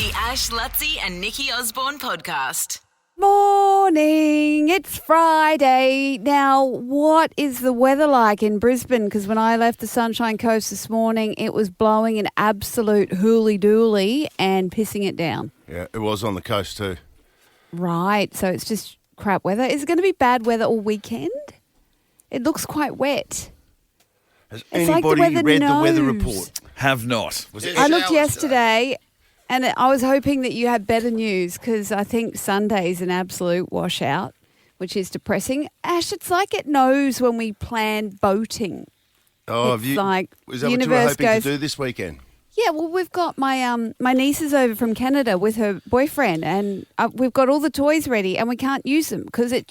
The Ash, Luttsy and Nikki Osborne podcast. Morning, it's Friday. Now, what is the weather like in Brisbane? Because when I left the Sunshine Coast this morning, it was blowing an absolute hooly-dooly and pissing it down. Yeah, it was on the coast too. Right, so it's just crap weather. Is it going to be bad weather all weekend? It looks quite wet. Has It's like the anybody weather read the weather knows. report? Have not. Was it I looked yesterday and I was hoping that you had better news because I think Sunday's an absolute washout, which is depressing. Ash, it's like it knows when we plan boating. Oh, It's like is the that what you were universe hoping goes- to do this weekend? Yeah, well, we've got my niece is over from Canada with her boyfriend, and we've got all the toys ready, and we can't use them because it's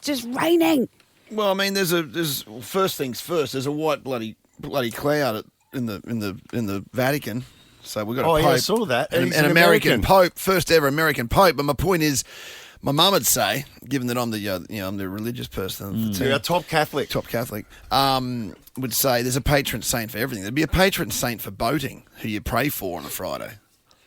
just raining. Well, I mean, there's first things first. There's a white bloody cloud in the Vatican. So we've got a Oh, pope, yeah, I saw that. an He's an American American. pope, first ever American pope. But my point is, my mum would say, given that I'm I'm the religious person of the team, Yeah, top Catholic. top Catholic, would say there's a patron saint for everything. There'd be a patron saint for boating who you pray for on a Friday.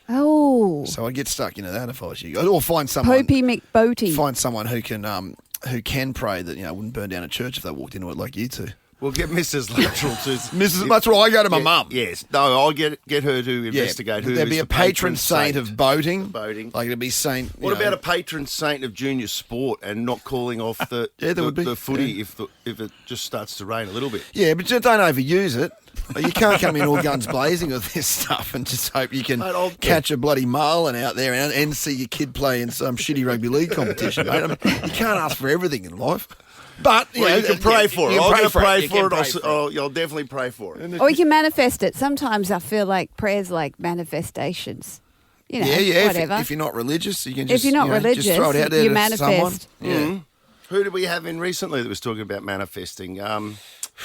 Oh, So I'd get stuck into that if I was you. Or find someone. Popey McBoaty. Find someone who can pray that wouldn't burn down a church if they walked into it like you two. We'll get Mrs. Lateral to... Mrs. That's where I go to my mum. Yes. No, I'll get her to investigate who There'd is be the a patron saint of boating. Boating. Like it'd be saint. What about a patron saint of junior sport and not calling off the Yeah, there would be. the footy Yeah. if it just starts to rain a little bit? Yeah, but just don't overuse it. You can't come in all guns blazing with this stuff and just hope you can Mate, I'll- catch a bloody marlin out there and see your kid play in some shitty rugby league competition, mate. I mean, you can't ask for everything in life. But Well, you can pray for it. You I'm can going to pray You for can it. pray for it. I'll definitely pray for it. Or you can manifest it. Sometimes I feel like prayer's like manifestations. You know, Yeah. whatever. If you're not religious, you can just If you're not just religious, throw it out there you to manifest. someone. Yeah. Who did we have in recently that was talking about manifesting? Yeah.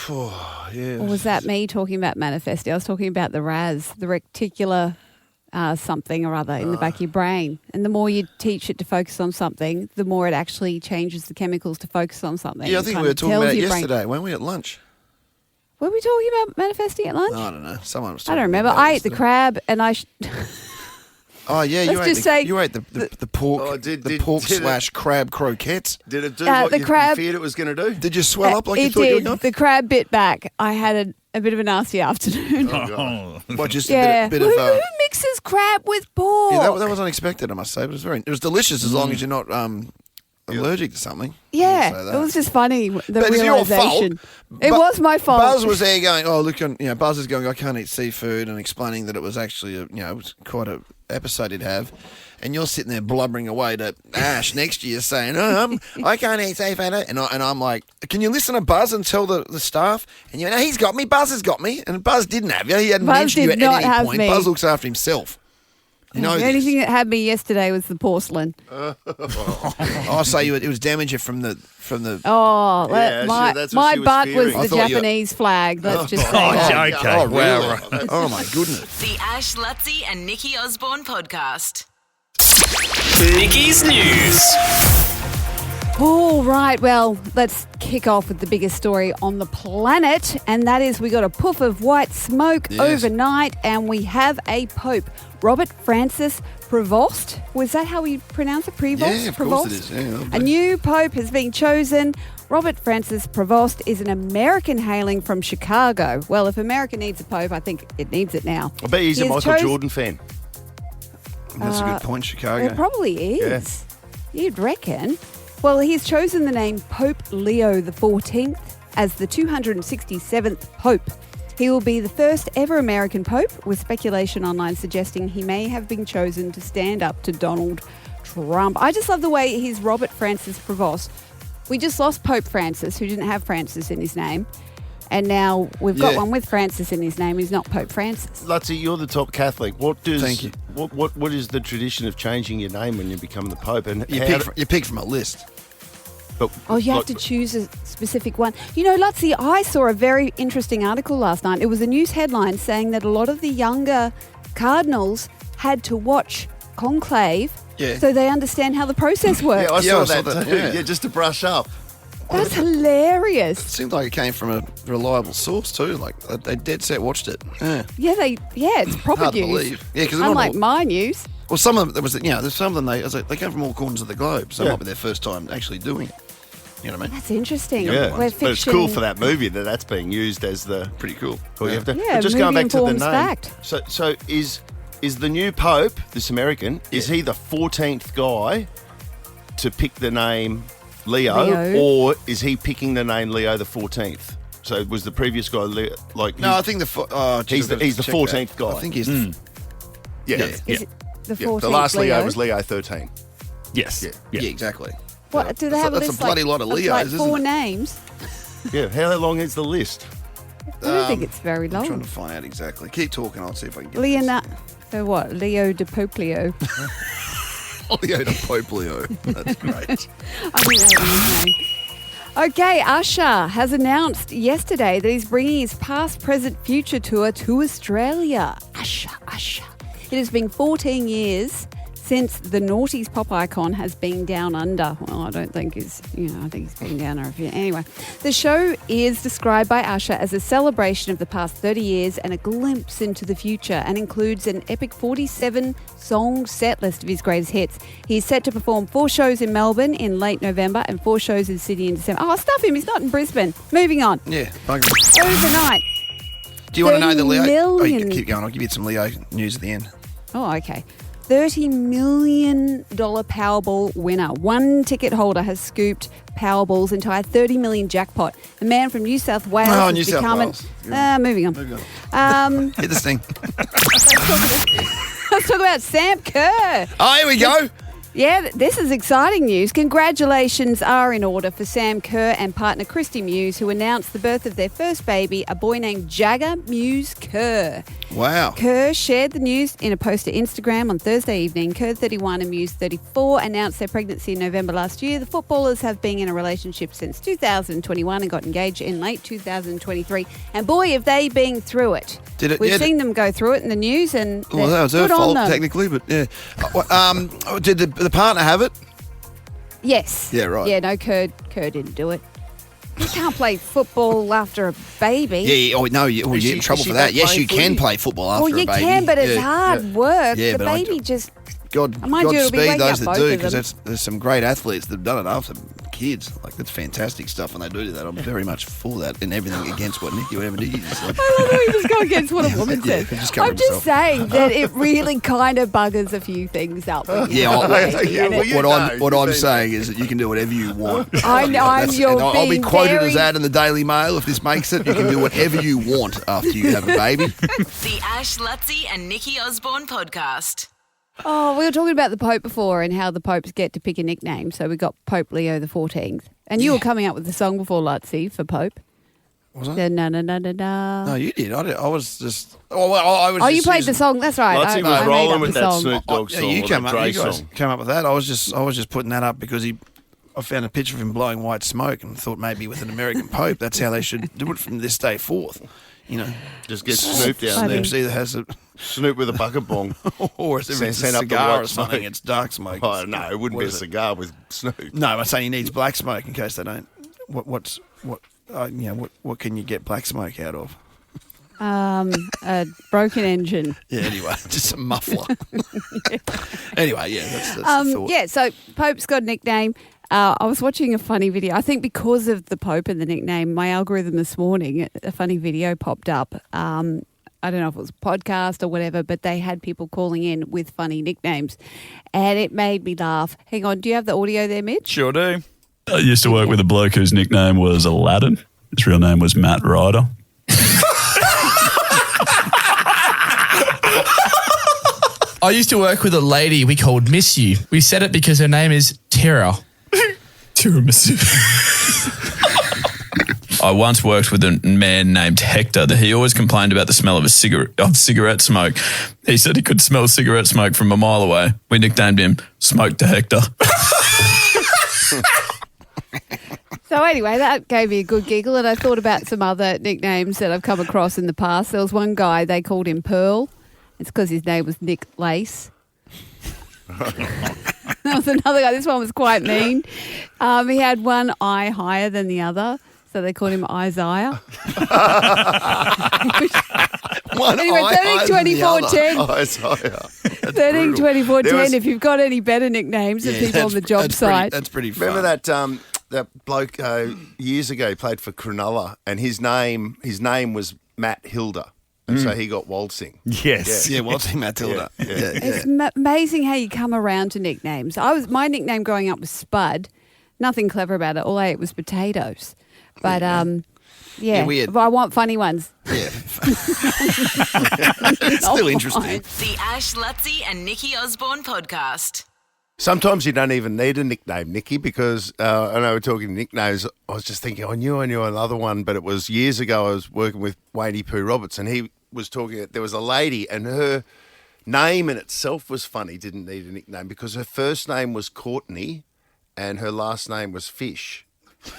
Or was that me talking about manifesting? I was talking about the RAS, the reticular something or other in the back of your brain. And the more you teach it to focus on something, the more it actually changes the chemicals to focus on something. Yeah, I It think kind we were of talking tells about it your brain- yesterday, weren't we, at lunch? Were we talking about manifesting at lunch? I don't know. Someone was I talking don't remember. about it I ate the yesterday. crab and Oh yeah, Let's just say you ate the pork, Oh, the did pork it- / crab croquettes. Did it do the what you crab- feared it was going to do? Did you swell up like you it thought you were did. going? The crab bit back. I had a bit of a nasty afternoon. What, just Yeah. a bit who, of who mixes crab with pork? yeah, that was unexpected, I must say. But it was delicious as long as you're not allergic to something. Yeah, I wouldn't say that. it was just funny, the But it's your realisation. fault. It was my fault. Buzz was there going, oh look, Buzz is going, I can't eat seafood, and explaining that it was actually it was quite a episode he'd have. And you're sitting there blubbering away to Ash next to you saying, I can't eat seafood. And I'm like, can you listen to Buzz and tell the staff? And you know, he's got me, Buzz has got me. And Buzz didn't have you. He hadn't Buzz mentioned you did at not any have point. me. Buzz looks after himself. You know the only this. thing that had me yesterday was the porcelain. I'll say it was damaging from the. Oh, Yeah, my, that's what my she was butt fearing. was I the thought you- Japanese flag. Let's just say that. Okay. Oh, really? Wow. Oh my goodness. The Ash, Luttsy and Nikki Osborne podcast. Nikki's News. All right, well, let's kick off with the biggest story on the planet, and that is we got a puff of white smoke Yes. overnight, and we have a pope, Robert Francis Prevost. Was that how we pronounce it? Prevost? Yeah, of course it is. Yeah, A new pope has been chosen. Robert Francis Prevost is an American hailing from Chicago. Well, if America needs a pope, I think it needs it now. I bet he's a He has Michael chose- Jordan fan. That's a good point, Chicago. It probably is. You'd reckon. Well, he's chosen the name Pope Leo XIV as the 267th Pope. He will be the first ever American Pope, with speculation online suggesting he may have been chosen to stand up to Donald Trump. I just love the way he's Robert Francis Prevost. We just lost Pope Francis, who didn't have Francis in his name. And now we've got Yeah. one with Francis in his name. He's not Pope Francis. Luttsy, you're the top Catholic. Thank you. What is the tradition of changing your name when you become the Pope? And You pick from a list. but, Oh, you have like, to choose a specific one. You know, Luttsy, I saw a very interesting article last night. It was a news headline saying that a lot of the younger cardinals had to watch Conclave Yeah. so they understand how the process works. Yeah, I Yeah, saw that too. yeah. Yeah, just to brush up. That's hilarious. Seemed like it came from a reliable source too. Like they dead set watched it. Yeah. Yeah, it's proper Hard to news. believe. Yeah, because not Unlike all, my news. Well, some of them, there's some of them, they come from all corners of the globe, so it might be their first time actually doing it. You know what I mean? That's interesting. Yeah, Where but it's cool for that movie that's being used as the Pretty cool. Cool, you have to, Yeah, but just going back to the movie name. informs fact. So is the new Pope, this American, is he the 14th guy to pick the name Leo, or is he picking the name Leo the 14th? So was the previous guy Leo, No, I think he's the 14th guy. I think he's Is it the 14th The last Leo Leo was Leo 13. Yes. yeah, exactly. What, do they have That's a list a bloody like, lot of of Leos, like isn't 4 it? names? Yeah, how long is the list? I don't think it's very I'm trying long. to find out exactly. Keep talking. I'll see if I can get Leonardo. So what? Leo de Poplio. Leo de Pope Leo. That's great. I think that was his name. Okay, Usher has announced yesterday that he's bringing his past, present, future tour to Australia. Usher. It has been 14 years since the noughties pop icon has been down under. Well, I don't think I think he's been down under a few. Anyway, the show is described by Usher as a celebration of the past 30 years and a glimpse into the future, and includes an epic 47-song set list of his greatest hits. He's set to perform 4 shows in Melbourne in late November and 4 shows in Sydney in December. Oh, stuff him. He's not in Brisbane. Moving on. Yeah, bugger him. Overnight. Do you want to know the Leo? 30 Oh, you million. keep going. I'll give you some Leo news at the end. Oh, okay. $30 million Powerball winner. One ticket holder has scooped Powerball's entire $30 million jackpot. A man from New South Wales has New South become Wales. moving on. Hit this thing. Let's talk about Sam Kerr. Oh, here we go. Yeah, this is exciting news. Congratulations are in order for Sam Kerr and partner Christy Muse, who announced the birth of their first baby, a boy named Jagger Muse Kerr. Wow. Kerr shared the news in a post to Instagram on Thursday evening. Kerr, 31, and Muse, 34, announced their pregnancy in November last year. The footballers have been in a relationship since 2021 and got engaged in late 2023. And boy, have they been through it. We've seen them go through it in the news, and Well, that was her good on fault, them. technically, but yeah. Did the partner have it? Yes. Yeah, right. Yeah, no, Kerr didn't do it. You can't play football after a baby. Yeah. Oh, no, you get in trouble for that. Yes, you can play football after Well, a you baby. can, but it's hard work. Yeah, the but baby just... God, Mind you, it'll be Godspeed waking those up that both do, of them. because there's some great athletes that have done it after kids. Like, that's fantastic stuff when they do that. I'm very much for that and everything against what whatever Nicky is. Like, I love how you just go against what a woman Yeah, says. just cover I'm just himself. saying that it really kind of buggers a few things up. when you Yeah, have a baby, yeah, and well, it- you what know, I'm you've saying is that you can do whatever you want. I know, And I'll be being quoted very- as that in the Daily Mail if this makes it. You can do whatever you want after you have a baby. The Ash, Luttsy and Nikki Osborne podcast. Oh, we were talking about the Pope before and how the popes get to pick a nickname. So we got Pope Leo the 14th. And you were coming up with the song before, Luttsy, for Pope. Was I? The na-na-na-na-na. No, you did. I was just. Oh, well, I was. Oh, just you played using- the song. That's right. Luttsy I was made rolling up with the that song. Snoop Dogg Yeah, song, you or came the up. Dre You guys song. came up with that. I was just putting that up because I found a picture of him blowing white smoke and thought maybe with an American Pope, that's how they should do it from this day forth. You know, Just get Snoop down funny. there. Snoop either has a, Snoop with a bucket bong. or if it's a Send up the cigar white or something, smoke. it's dark smoke. Oh, no, it wouldn't What be a is it? cigar with Snoop. No, I'm saying he needs black smoke in case they don't. What can you get black smoke out of? A broken engine. Yeah, anyway, just a muffler. Anyway, yeah, that's the thought. Yeah, so Pope's got a nickname. I was watching a funny video. I think because of the Pope and the nickname, my algorithm this morning, a funny video popped up. I don't know if it was a podcast or whatever, but they had people calling in with funny nicknames. And it made me laugh. Hang on, do you have the audio there, Mitch? Sure do. I used to work with a bloke whose nickname was Aladdin. His real name was Matt Ryder. I used to work with a lady we called Miss You. We said it because her name is Tara. Tiramisu. I once worked with a man named Hector. He always complained about the smell of cigarette smoke. He said he could smell cigarette smoke from a mile away. We nicknamed him Smoke to Hector. So anyway, that gave me a good giggle, and I thought about some other nicknames that I've come across in the past. There was one guy, they called him Pearl. It's because his name was Nick Lace. There was another guy, this one was quite mean. He had one eye higher than the other, so they called him Isaiah. One Anyway, eye higher 13, than the 24, other. 10. Oh, it's higher. 13, 24, There 10. was- If you've got any better nicknames of people on the job site. That's pretty fun. Remember that bloke years ago he played for Cronulla, and his name was Matt Hilda, and so he got Waltzing. Yes. Yeah, Waltzing Matilda. Yeah. It's amazing how you come around to nicknames. My nickname growing up was Spud. Nothing clever about it. All I ate was potatoes. But Yeah, weird. But I want funny ones. Yeah. Still interesting. The Ash, Luttsy and Nikki Osborne podcast. Sometimes you don't even need a nickname, Nikki, because I know we're talking nicknames. I was just thinking, I knew another one, but it was years ago. I was working with Wayne Pooh Roberts, and he was talking. There was a lady, and her name in itself was funny. Didn't need a nickname because her first name was Courtney, and her last name was Fish.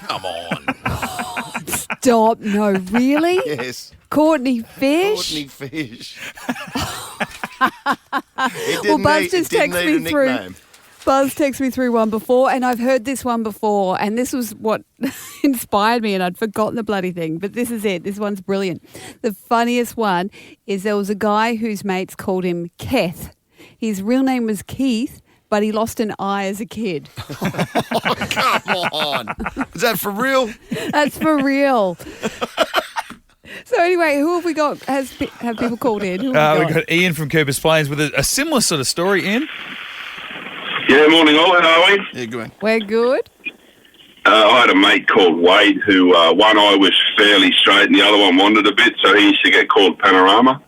Come on. Stop. No, really? Yes, Courtney Fish? Courtney Fish. Well, Buzz just texted me through. Buzz texted me through one before, and I've heard this one before, and this was what inspired me, and I'd forgotten the bloody thing, but this is it. This one's brilliant. The funniest one is there was a guy whose mates called him Keth. His real name was Keith, but he lost an eye as a kid. Come on. Is that for real? That's for real. So anyway, who have we got? Have people called in? Who have we We've got Ian from Coopers Plains with a similar sort of story, Ian. Yeah, morning all. How are we? Yeah, good one. We're good. I had a mate called Wade who one eye was fairly straight and the other one wandered a bit, so he used to get called Panorama.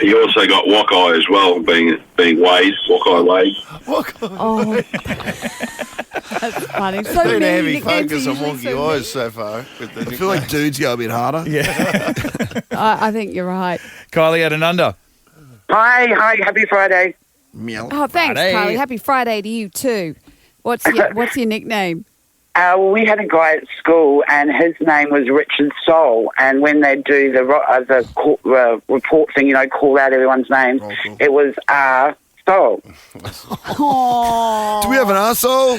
He also got Wok-Eye as well, being Wade, Wok-Eye Wade. Oh, that's funny. So Been a many heavy nicknames focus are on usually wonky so eyes so far. With the I feel like dudes go a bit harder. Yeah. I think you're right. Kylie out and under. Hi, happy Friday. Meow. Oh, thanks, Friday. Carly. Happy Friday to you too. What's your nickname? We had a guy at school, and his name was Richard Soul. And when they do the report thing, call out everyone's name, it was Soul. Oh, Do we have an arsehole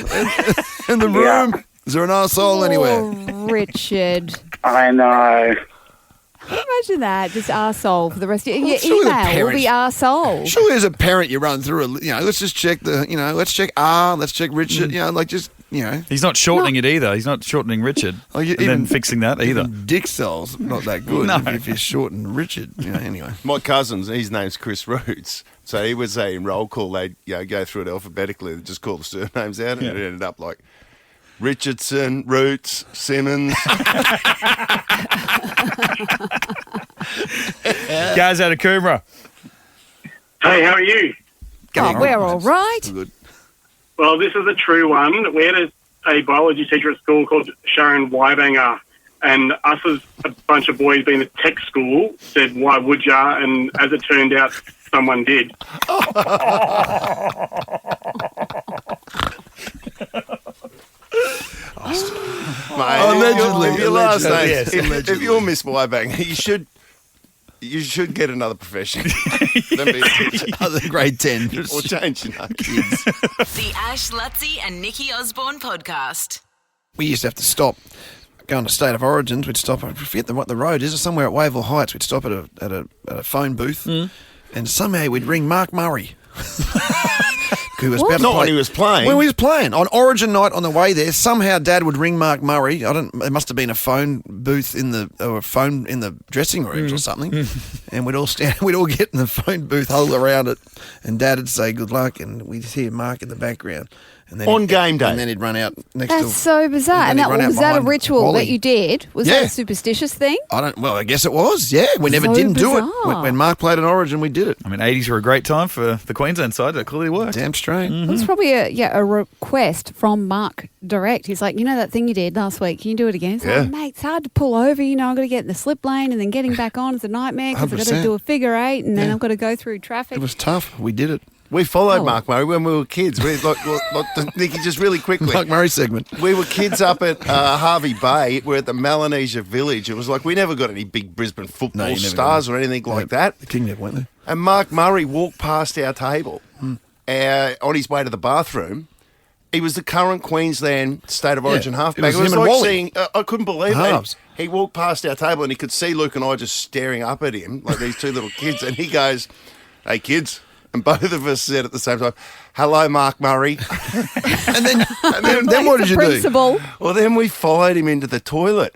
in the room? Yeah. Is there an arsehole anywhere? Richard. I know. Can you imagine that? Just arsehole for the rest of your surely the email will parents- be arsehole. Surely as a parent you run through let's just check let's check let's check Richard, He's not shortening it either. He's not shortening Richard. Oh, you- and then even- fixing that either. Dick Soul's not that good No. if you shorten Richard, anyway. My cousin's, his name's Chris Roots. So he would say in roll call, they'd go through it alphabetically, they'd just call the surnames out, and it ended up like Richardson, Roots, Simmons. Guys out of Coomera. Hey, how are you? We're all right. Good. Well, this is a true one. We had a biology teacher at school called Sharon Wybanger, and us as a bunch of boys being at tech school said, "Why would ya?" And as it turned out, someone did. Allegedly. If your last name, Yes. if you're Miss Wybanger, you should get another profession. Than be a teacher. Other grade 10. Or change your name. The Ash, Luttsy and Nikki Osborne podcast. We used to have to stop going to State of Origins. We'd stop. I forget what the road is. Somewhere at Wavell Heights. We'd stop at a phone booth, and somehow we'd ring Mark Murray. Who was about to Not play. when he was playing. When he was playing on Origin night on the way there, somehow Dad would ring Mark Murray. It must have been a phone booth in the dressing rooms or something, and we'd all get in the phone booth, huddle around it, and Dad would say good luck, and we'd hear Mark in the background. And then On game day. and then he'd run out next That's to. so bizarre. And he'd run out was that a behind ritual Wally. that you did? Was Yeah. that a superstitious thing? I guess it was. Yeah, we never So didn't do it bizarre. when Mark played in Origin. We did it. I mean, 80s were a great time for the Queensland side. That clearly worked. Damn straight. It was probably a request from Mark direct. He's like, that thing you did last week, can you do it again? It's Yeah. like, mate, it's hard to pull over. I've got to get in the slip lane, and then getting back on is a nightmare because I've got to 100%. do a figure eight, and then Yeah. I've got to go through traffic. It was tough. We did it. We followed Oh. Mark Murray when we were kids. Nicky, just really quickly. Mark Murray segment. We were kids up at Harvey Bay. We're at the Melanesia Village. It was like we never got any big Brisbane football you never stars did. or anything like Yeah, that. The King never went there. And Mark Murray walked past our table on his way to the bathroom. He was the current Queensland State of Origin halfback. it was him was and like Wally. seeing, I couldn't believe it. Halves. he walked past our table and he could see Luke and I just staring up at him like these two little kids. And he goes, "Hey, kids." And both of us said at the same time, "Hello, Mark Murray." And then what did you Principal. do? Well, then we followed him into the toilet.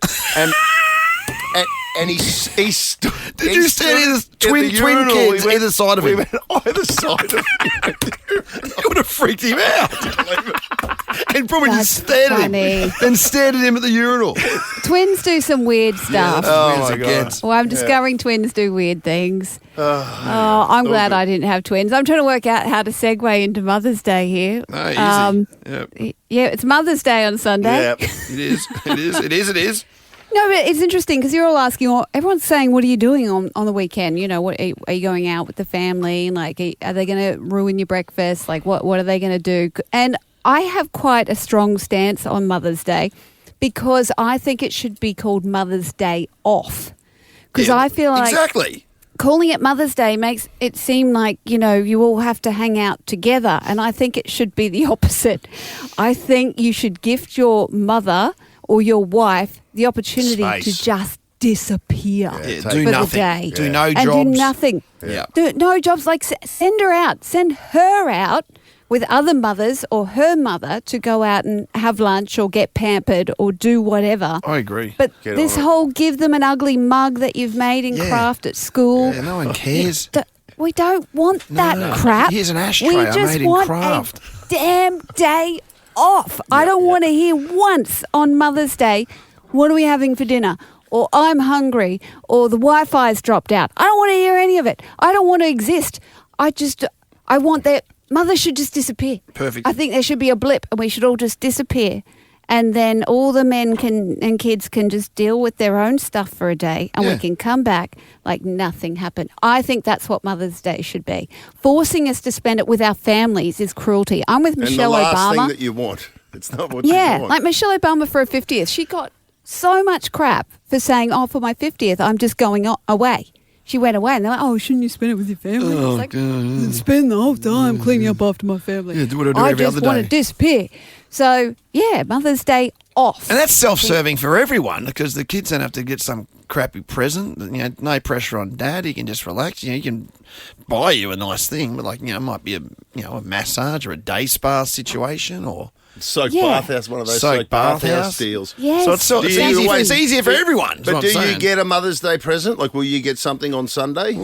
And he stood. Did you stand in the twin kids either side of him? We went either side of him. It would have freaked him out. And probably That's just stared at funny. him. Then stared at him at the urinal. Twins do some weird stuff. Oh, Weird as my it God. gets. Well, I'm discovering twins do weird things. I'm glad good. I didn't have twins. I'm trying to work out how to segue into Mother's Day here. No, easy. Yep. Yeah, it's Mother's Day on Sunday. Yeah. It is. No, but it's interesting because you're all asking, everyone's saying, what are you doing on the weekend? You know, what are you going out with the family? Like, are they going to ruin your breakfast? Like, what are they going to do? And I have quite a strong stance on Mother's Day because I think it should be called Mother's Day off. Because I feel like Exactly. calling it Mother's Day makes it seem like, you all have to hang out together. And I think it should be the opposite. I think you should gift your mother or your wife the opportunity Space. to just disappear Yeah, for do the nothing. day. Do no and jobs. do nothing. Yeah. Do no jobs. Like send her out. Send her out with other mothers or her mother to go out and have lunch or get pampered or do whatever. I agree. But Get this on it. whole give them an ugly mug that you've made in Yeah. craft at school. Yeah, no one cares. We don't want that No. crap. Here's an ashtray we I just made in want craft. a damn day off. I don't want to hear once on Mother's Day, what are we having for dinner? Or I'm hungry, or the Wi-Fi's dropped out. I don't want to hear any of it. I don't want to exist. I want that mothers should just disappear. Perfect. I think there should be a blip and we should all just disappear. And then all the men and kids can just deal with their own stuff for a day and we can come back like nothing happened. I think that's what Mother's Day should be. Forcing us to spend it with our families is cruelty. I'm with Michelle and the last Obama. thing that you want. It's not what you Yeah, want. like Michelle Obama for her 50th. She got so much crap for saying, for my 50th, I'm just going away. She went away and they're like, shouldn't you spend it with your family? Oh, it's like, God. spend the whole time cleaning up after my family. Yeah, do what I do every other just want day. to disappear. So, yeah, Mother's Day off. And that's self-serving for everyone because the kids don't have to get some crappy present. No pressure on dad. He can just relax. He can buy you a nice thing, but it might be a massage or a day spa situation or Soaked Yeah. bathhouse, one of those Soaked soaked bathhouse bathhouse. deals. Yes. So it's exactly. easier for everyone. is But what do I'm you saying. get a Mother's Day present? Like, will you get something on Sunday?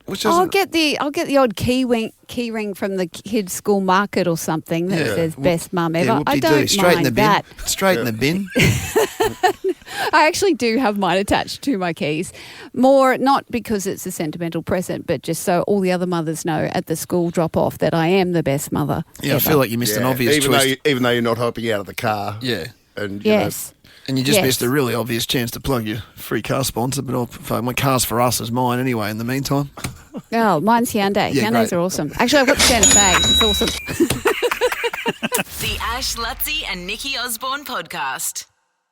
Which I'll doesn't- get the odd key ring from the kids' school market or something that Yeah. says best mum ever. I whoopty-doo. don't Straight in mind the bin. that. Straight in the bin. I actually do have mine attached to my keys. More not because it's a sentimental present, but just so all the other mothers know at the school drop off that I am the best mother. Yeah, I ever. feel like you missed an obvious even choice. though you're not hopping out of the car. Yeah. And Yes. And you just Yes. missed a really obvious chance to plug your free car sponsor, but my car's for us is mine anyway in the meantime. Oh, mine's Hyundai. Yeah, Hyundais great. are awesome. Actually, I've got the Santa Fe. It's awesome. The Ash, Luttsy and Nikki Osborne podcast.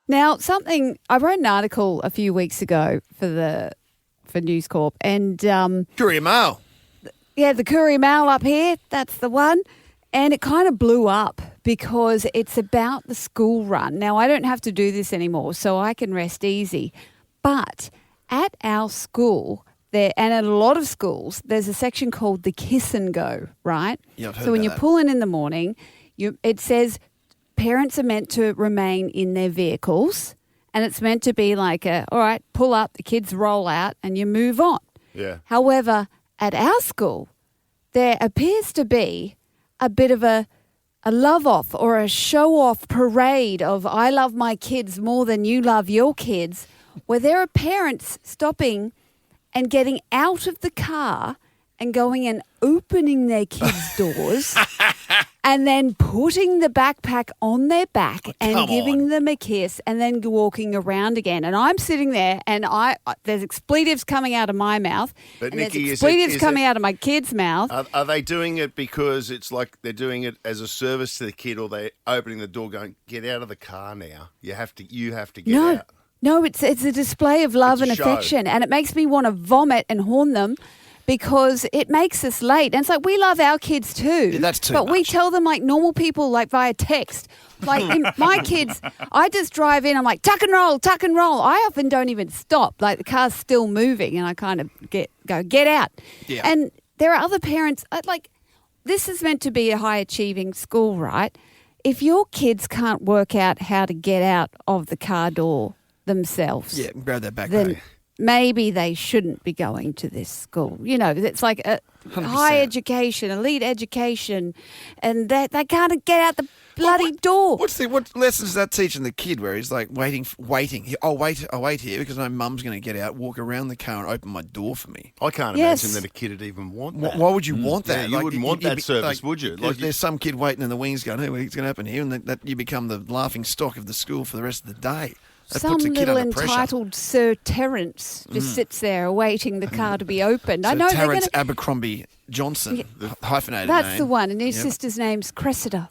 Now, I wrote an article a few weeks ago for News Corp, and Courier Mail. yeah, the Courier Mail up here, that's the one. And it kind of blew up because it's about the school run. Now, I don't have to do this anymore, so I can rest easy. But at our school, and at a lot of schools, there's a section called the Kiss and Go, right? Yeah, I've heard so when about you that. pull in the morning, it says parents are meant to remain in their vehicles, and it's meant to be like all right, pull up, the kids roll out, and you move on. Yeah. However, at our school, there appears to be a bit of a love-off or a show-off parade of I love my kids more than you love your kids, where there are parents stopping and getting out of the car and going and opening their kids' doors and then putting the backpack on their back and come giving on. them a kiss and then walking around again. And I'm sitting there and there's expletives coming out of my mouth But and Nikki, there's is it- expletives is coming it- out of my kid's mouth. Are they doing it because it's like they're doing it as a service to the kid, or they're opening the door going, get out of the car now? You have to get out. No, it's a display of love It's and a show. affection, and it makes me want to vomit and horn them because it makes us late. And it's like, we love our kids too. Yeah, that's too But we much. tell them like normal people, like via text. Like my kids, I just drive in, I'm like, tuck and roll, tuck and roll. I often don't even stop. Like the car's still moving and I kind of get out. Yeah. And there are other parents, like, this is meant to be a high achieving school, right? If your kids can't work out how to get out of the car door themselves, Yeah, grab that back. then maybe they shouldn't be going to this school. You know, it's like a 100%. high education, elite education, and they can't get out the bloody door. What lessons is that teaching the kid where he's like waiting? I'll wait here because my mum's going to get out, walk around the car and open my door for me. I can't Yes. imagine that a kid would even want that. Why would you want that? Yeah, you wouldn't want you'd that be- service, would you? Like, there's some kid waiting in the wings going, hey, what's going to happen here? And that you become the laughing stock of the school for the rest of the day. That Some puts a kid little under pressure. entitled Sir Terence just sits there awaiting the car to be opened. I So know Terence they're going Abercrombie Johnson, the hyphenated to. That's name. the one, and his Yep. sister's name's Cressida.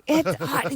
It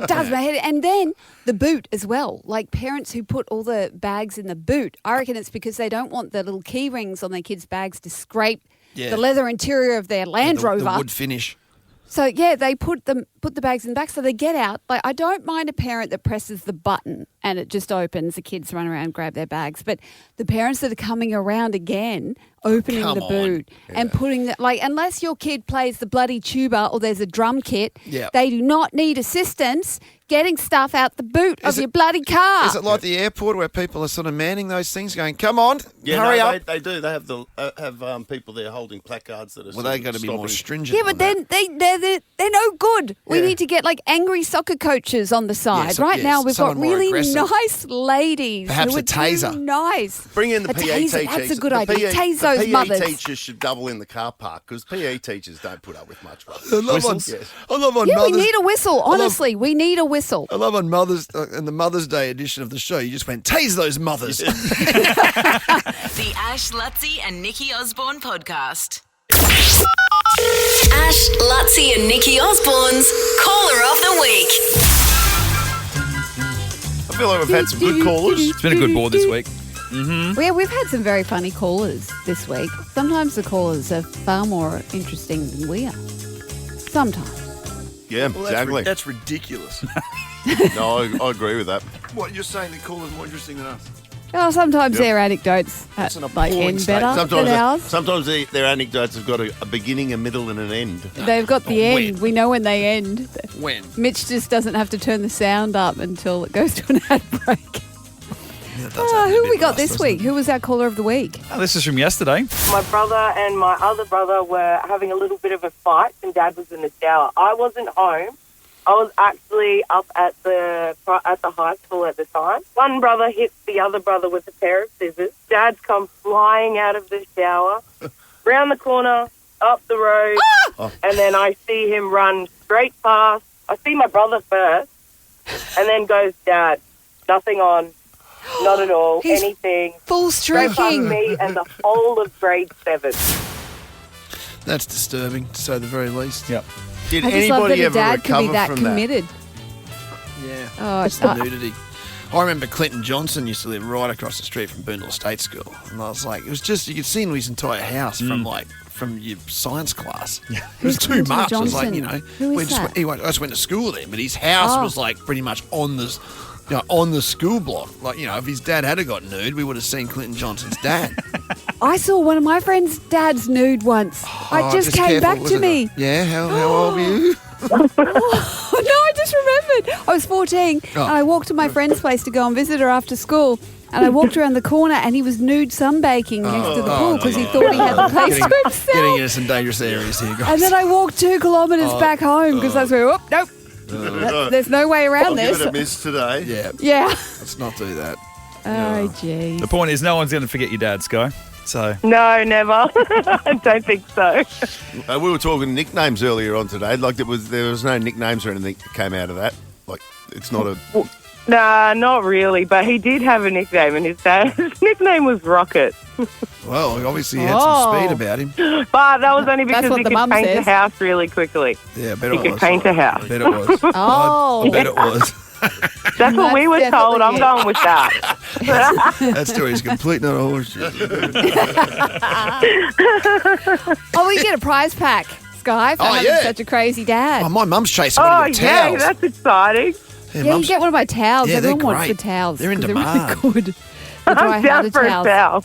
does my head. And then the boot as well. Like parents who put all the bags in the boot. I reckon it's because they don't want the little key rings on their kids' bags to scrape Yeah. the leather interior of their Land Rover. The wood finish. So yeah, they put the bags in the back so they get out. Like I don't mind a parent that presses the button and it just opens, the kids run around, grab their bags. But the parents that are coming around again, opening come the on. boot and putting the, like, unless your kid plays the bloody tuba or there's a drum kit, Yeah. they do not need assistance getting stuff out the boot Is of it- your bloody car. Is it like the airport where people are sort of manning those things, going, "Come on, yeah, hurry no, up"? They do. They have people there holding placards that are. Well, they got to be more stringent. Yeah, but then they're no good. We Yeah. need to get like angry soccer coaches on the side. Yes, right yes, now, we've got someone more really aggressive. nice ladies. Perhaps who a are too taser. Nice. Bring in the A PE taser, teachers. that's a good The idea. Tase those the PE mothers. teachers should double in the car park because PE teachers don't put up with much. I love on, Yes. I love on Yeah, we Mother's. need a whistle. Honestly, we need a whistle. I love on Mother's in the Mother's Day edition of the show. You just went tase those mothers. The Ash, Luttsy, and Nikki Osborne podcast. Ash, Luttsy, and Nikki Osborne's Caller of the Week. I feel like we've had some good callers. It's been a good board this week. Yeah, we've had some very funny callers this week. Sometimes the callers are far more interesting than we are. Sometimes. Yeah, Well, exactly. That's ridiculous. No, I agree with that. What, you're saying the caller's more interesting than us? Oh, sometimes Yep. their anecdotes It's an like appalling end state. better than ours. Sometimes their anecdotes have got a beginning, a middle, and an end. They've got the Oh, end. We know when they end. When? Mitch just doesn't have to turn the sound up until it goes to an ad break. Yeah, that's happened a Who bit we got with us, this doesn't week? it? Who was our caller of the week? Oh, this is from yesterday. My brother and my other brother were having a little bit of a fight and Dad was in the shower. I wasn't home. I was actually up at the high school at the time. One brother hits the other brother with a pair of scissors. Dad's come flying out of the shower, round the corner, up the road, and then I see him run straight past. I see my brother first, and then goes, Dad, nothing on, not at all, He's anything. Full Straight past streaking. me and the whole of grade 7. That's disturbing, to say the very least. Yep. Did I just love that anybody a ever dad could be recover that from committed. Yeah. Oh, It's the nudity. I remember Clinton Johnson used to live right across the street from Boondall State School. And I was like, it was just, you could see his entire house from your science class. It was Who's too Clinton much. I was like, Johnson? you know, Who is that? I just went to school with him, but his house was like pretty much on the, on the school block. Like, you know, if his dad had got nude, we would have seen Clinton Johnson's dad. I saw one of my friends' dad's nude once. Oh, it just came careful, back to wasn't me. it? Yeah, how old were you? Oh, no, I just remembered. I was 14 and I walked to my friend's place to go and visit her after school. And I walked around the corner and he was nude sunbaking next to the pool because he thought he had the place to himself. Getting into some dangerous areas here, guys. And then I walked 2 kilometres back home because I was like, nope. There's no way around I'll this. give it a miss today. Yeah, Yeah. let's not do that. Oh, jeez. The point is, no one's going to forget your dad, Sky. So No, never. I don't think so. We were talking nicknames earlier on today. Like there was no nicknames or anything that came out of that. Like it's not a. Nah, not really. But he did have a nickname, and his nickname was Rocket. Well, obviously he had some speed about him. But that was only because what he the could mum paint says. a house really quickly. Yeah, I bet He it could was. paint a house. I bet it was. Oh. I bet it was. That's what we were told. I'm going with that. That story is complete, not a horse. Oh, we get a prize pack, Sky, for having such a crazy dad. Oh, my mum's chasing Oh, one of your yeah, towels. that's exciting. Yeah, you get one of my towels. Yeah, Everyone they're wants the great. towels. They're in 'cause demand. They're really good. The dry I'm down harder for a towels. towel.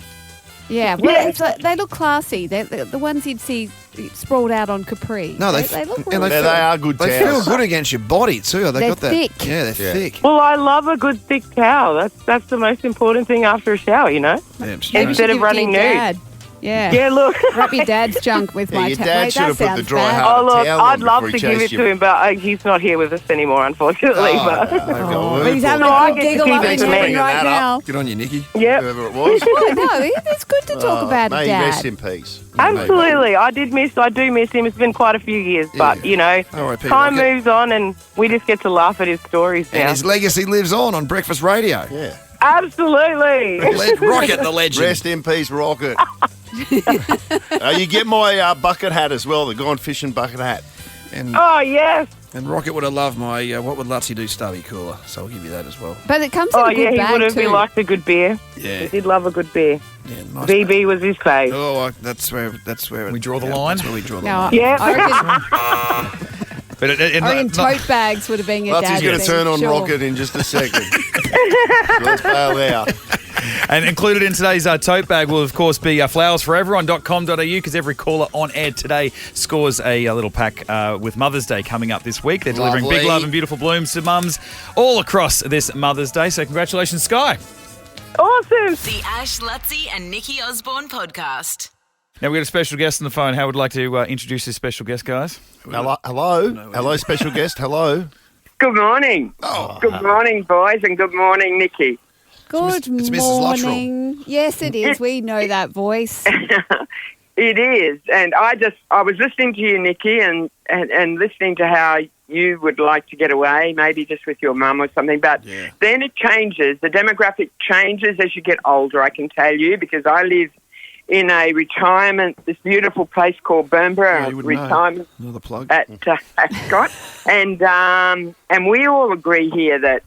Yeah, well, Yeah. it's like, they look classy. They're the ones you'd see sprawled out on Capri. No, they and look really Yeah, they are good They feel towels. good against your body too. They They're got that. thick. Yeah, they're thick. Well, I love a good thick towel. That's the most important thing after a shower, you know? Yeah, Maybe you Instead should of give running it to your nude. dad. Yeah. Yeah, look. Wrap your dad's junk with Yeah, my your towel. dad should have put the dry bad. harder Oh, look, towel I'd on love before to he give it chased to you. him, but he's not here with us anymore, unfortunately. But But he's having So I a good get to giggle keep up it in to me. heaven right That up. now. Good on you, Nikki. Yep. Whoever it was. Oh, no, it's good to talk about May it, he Dad. rest in peace. Absolutely. I do miss him. It's been quite a few years, but, you know, R.I.P. time Rocket. moves on and we just get to laugh at his stories And now. his legacy lives on Breakfast Radio. Yeah. Absolutely. Rocket the legend. Rest in peace, Rocket. You get my bucket hat as well, the Gone Fishing bucket hat. And, Oh, yes. and Rocket would have loved my What Would Luttsy Do stubby cooler, so I'll give you that as well. But it comes in Oh, a good yeah, he bag would have. too. He liked a good beer. Yeah. He did love a good beer. Yeah, nice. BB was his fave. Oh, that's where We draw the line? That's where we draw the No, line. Yeah. I reckon, But I reckon tote bags would have been your dad's Lutsy's going to thing, turn on sure. Rocket in just a second. Let's bail out. And included in today's tote bag will, of course, be flowersforeveryone.com.au because every caller on air today scores a little pack with Mother's Day coming up this week. They're delivering big Lovely. love and beautiful blooms to mums all across this Mother's Day. So congratulations, Sky. Awesome. The Ash, Luttsy and Nikki Osborne podcast. Now, we've got a special guest on the phone. How would like to introduce this special guest, guys? Hello, special guest. Hello. Good morning. Good morning, boys, and good morning, Nikki. Good It's Mrs. Luttrell. morning. Yes, it is. We know that voice. It is, and I was listening to you, Nikki, and listening to how you would like to get away, maybe just with your mum or something, but then it changes. The demographic changes as you get older, I can tell you, because I live in a retirement, this beautiful place called Burnborough, you would retirement know. Another plug. at Scott, and we all agree here that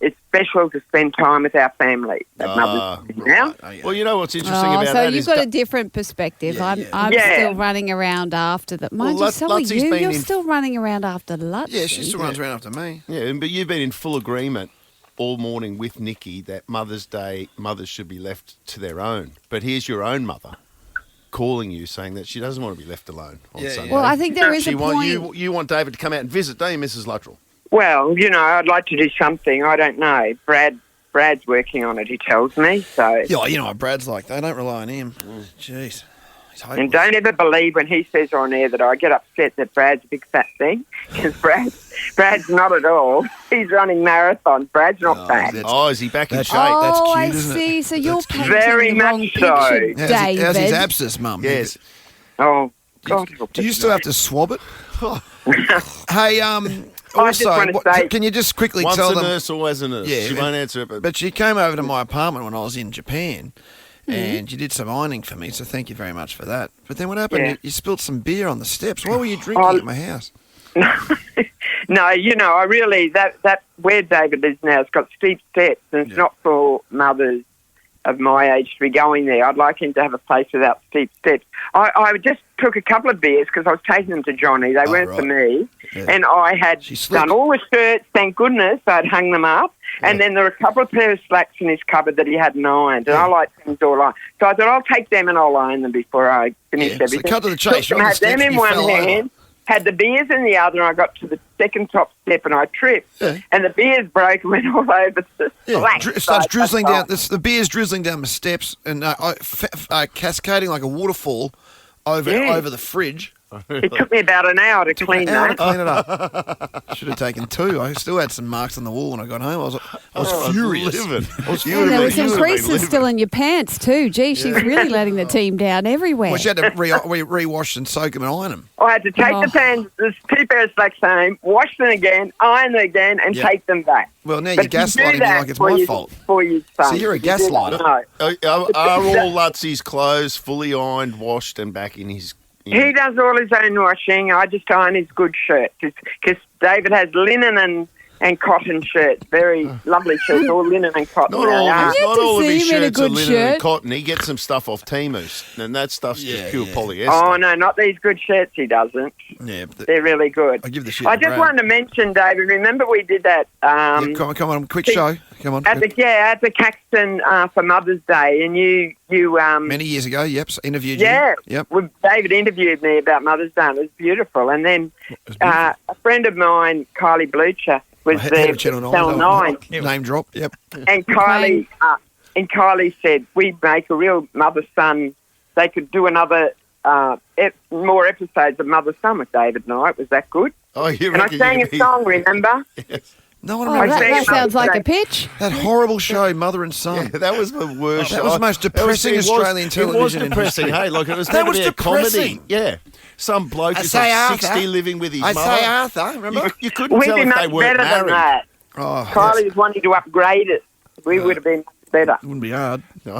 it's special to spend time with our family at Mother's Day now. Well, you know what's interesting about So that you've is got a different perspective. I'm still running around after that. Mind you, so are Luttsy's you. been You're in- still running around after Luttsy. Yeah, she still runs around after me. Yeah, but you've been in full agreement all morning with Nikki that Mother's Day, mothers should be left to their own. But here's your own mother calling you saying that she doesn't want to be left alone on Sunday. Well, I think there is a point. You want David to come out and visit, don't you, Mrs. Luttrell? Well, you know, I'd like to do something. I don't know. Brad's working on it, he tells me. So, Yeah, you know what Brad's like. They don't rely on him. Jeez. He's hopeless. and don't ever believe when he says on air that I get upset that Brad's a big fat thing, because Brad's not at all. He's running marathons. Brad's not fat. Is he back in shape? That's Oh, cute, I isn't it? see. So you're That's cute. painting Very the wrong much picture, so. David. How's his abscess, Mum? Yes. Oh, God. Do you still have to swab it? Hey, I just also, want to say- can you just quickly Once tell a them? nurse, always a nurse. Yeah, She won't answer it, But she came over to my apartment when I was in Japan, and you did some ironing for me, so thank you very much for that. But then what happened? Yeah. You spilled some beer on the steps. Why were you drinking at my house? No, you know, I really, that where David is now, it's got steep steps, and it's not for mothers of my age to be going there. I'd like him to have a place without steep steps. I just took a couple of beers because I was taking them to Johnny. They weren't for me. Yeah. And I had done all the shirts, thank goodness. I'd hung them up. And then there were a couple of pairs of slacks in his cupboard that he hadn't ironed. And I like things all ironed. So I thought, I'll take them and I'll iron them before I finish So everything. cut to the chase. Took You're them, on the had them steps in and you one fell over. hand, had the beers in the other, and I got to the second top step and I tripped. And the beers broke and went all over the slack. It starts drizzling down. The beer's drizzling down the steps and cascading like a waterfall over the fridge. It took me about an hour to clean that. Clean it up. Should have taken 2. I still had some marks on the wall when I got home. I was furious. And there were some creases still in your pants too. Gee, she's really letting the team down everywhere. Well, she had to re-wash and soak them and iron them. I had to take the pants, there's 2 pairs of slacks home, wash them again, iron them again, and take them back. Well, now But you're if you gaslighting do me that like it's for my your- fault. For your son. So you're a You do that, gaslighter. no. Are all Lutsy's clothes fully ironed, washed, and back in his... He does all his own washing. I just iron his good shirt because David has linen and and cotton shirts. Very lovely shirts, all linen and cotton. Not all of his, to not all of see his him in a shirts are good linen shirt. and cotton. He gets some stuff off Temus, and that stuff's just pure polyester. Oh, no, not these good shirts he doesn't. Yeah, They're really good. I give the shit I to just Brad. wanted to mention, David, remember we did that Come on, quick show. Come on. at the Caxton for Mother's Day, and you Many years ago, interviewed you. yeah, Yep. David interviewed me about Mother's Day. And it was beautiful. And then a friend of mine, Kylie Blucher, was Head there of Channel Channel 9. 9. Name drop. Yep. And Kylie said, we'd make a real mother-son. They could do another more episodes of Mother-Son with David and I. It was that good. Oh, you And I reckon sang you a could be- song, remember? No one Oh, remembers that sounds like a pitch. that horrible show, Mother and Son. Yeah, that was the worst. That was the most depressing Australian television It was in depressing. history. Hey, like it was That meant to was be a depressing. comedy. Yeah, some bloke I is say like Arthur. 60 living with his I mother. say Arthur, remember? You couldn't We'd tell be if they much weren't better than married. that. Oh, Kylie was wanting to upgrade it. We would have been better. wouldn't be hard. No,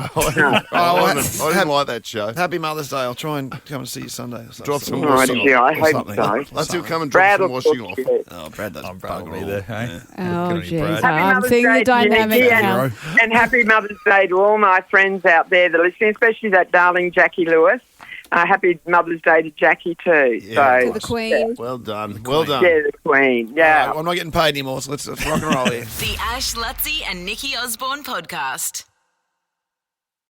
I didn't like that show. Happy Mother's Day. I'll try and come and see you Sunday. Or something. Drop some Oh, washing gee, I off. hope something. so. Let's still come and Brad drop will some washing talk off. to you. Oh, Brad does. Brad will bugger be all. there, hey? Oh, Good on you, jeez. Brad. Happy I'm Mother's seeing Day the to you, dynamic Nikki, now. and happy Mother's Day to all my friends out there that are listening, especially that darling Jackie Lewis. Happy Mother's Day to Jackie too. Yeah, so To the Queen. Well done. Well done. yeah, the Queen. Yeah. I'm not getting paid anymore, so let's rock and roll here. The Ash, Luttsy and Nikki Osborne podcast.